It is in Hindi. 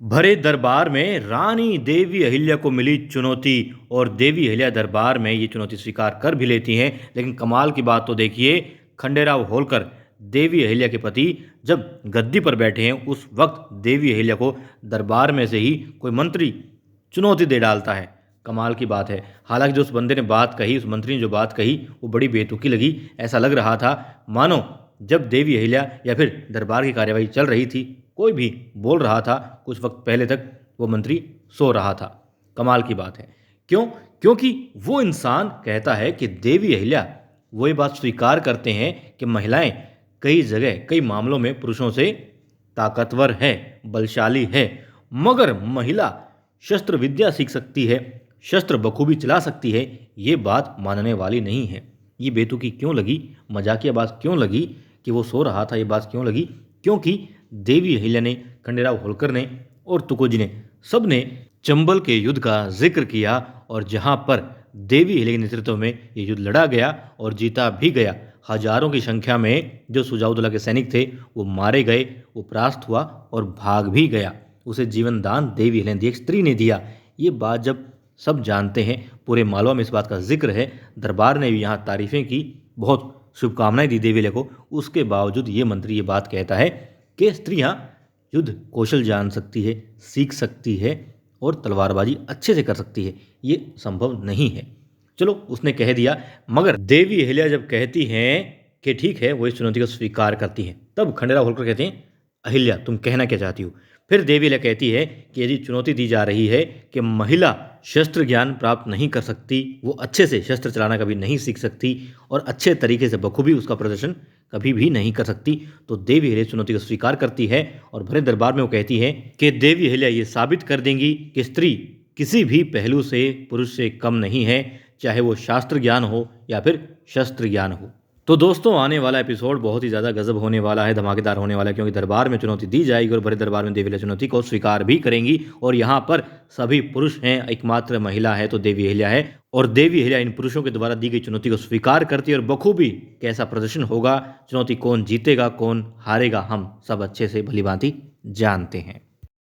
भरे दरबार में रानी देवी अहिल्या को मिली चुनौती और देवी अहिल्या दरबार में ये चुनौती स्वीकार कर भी लेती हैं। लेकिन कमाल की बात तो देखिए, खंडेराव होलकर देवी अहिल्या के पति जब गद्दी पर बैठे हैं उस वक्त देवी अहिल्या को दरबार में से ही कोई मंत्री चुनौती दे डालता है। कमाल की बात है। हालांकि जो उस बंदे ने बात कही, उस मंत्री ने जो बात कही वो बड़ी बेतुकी लगी। ऐसा लग रहा था मानो जब देवी अहिल्या या फिर दरबार की कार्यवाही चल रही थी, कोई भी बोल रहा था, कुछ वक्त पहले तक वो मंत्री सो रहा था। कमाल की बात है। क्यों? क्योंकि वो इंसान कहता है कि देवी अहिल्या वो ये बात स्वीकार करते हैं कि महिलाएं कई जगह कई मामलों में पुरुषों से ताकतवर है, बलशाली है, मगर महिला शस्त्र विद्या सीख सकती है, शस्त्र बखूबी चला सकती है, ये बात मानने वाली नहीं है। ये बेतुकी क्यों लगी, मजाकिया बात क्यों लगी कि वो सो रहा था, ये बात क्यों लगी? क्योंकि देवी अहिल्या ने, खंडेराव होलकर ने और तुकोजी ने, सब ने चंबल के युद्ध का जिक्र किया और जहां पर देवी अहिल्या के नेतृत्व में ये युद्ध लड़ा गया और जीता भी गया। हजारों की संख्या में जो सुजाउद्दौला के सैनिक थे वो मारे गए, वो परास्त हुआ और भाग भी गया। उसे जीवन दान देवी अहिल्या ने दिया, एक स्त्री ने दिया। ये बात जब सब जानते हैं, पूरे मालवा में इस बात का जिक्र है, दरबार ने भी यहाँ तारीफें की, बहुत शुभकामनाएं दी देवी अहिल्या को, उसके बावजूद ये मंत्री ये बात कहता है कि स्त्रियाँ युद्ध कौशल जान सकती है, सीख सकती है और तलवारबाजी अच्छे से कर सकती है, ये संभव नहीं है। चलो उसने कह दिया, मगर देवी अहिल्या जब कहती हैं कि ठीक है, वो इस चुनौती को स्वीकार करती हैं, तब खंडेराव होलकर कहते हैं, अहिल्या तुम कहना क्या चाहती हो? फिर देवी अहिल्या कहती है कि यदि चुनौती दी जा रही है कि महिला शस्त्र ज्ञान प्राप्त नहीं कर सकती, वो अच्छे से शस्त्र चलाना कभी नहीं सीख सकती और अच्छे तरीके से बखूबी उसका प्रदर्शन कभी भी नहीं कर सकती, तो देवी अहिल्या चुनौती को स्वीकार करती है और भरे दरबार में वो कहती है कि देवी अहिल्या ये साबित कर देंगी कि स्त्री किसी भी पहलू से पुरुष से कम नहीं है, चाहे वो शास्त्र ज्ञान हो या फिर शस्त्र ज्ञान हो। तो दोस्तों, आने वाला एपिसोड बहुत ही ज़्यादा गजब होने वाला है, धमाकेदार होने वाला है, क्योंकि दरबार में चुनौती दी जाएगी और बड़े दरबार में देवी अहिल्या चुनौती को स्वीकार भी करेंगी और यहाँ पर सभी पुरुष हैं, एकमात्र महिला है तो देवी अहिल्या है। और देवी अहिल्या इन पुरुषों के द्वारा दी गई चुनौती को स्वीकार करती है और बखूबी कैसा प्रदर्शन होगा, चुनौती कौन जीतेगा कौन हारेगा, हम सब अच्छे से भली भांति जानते हैं।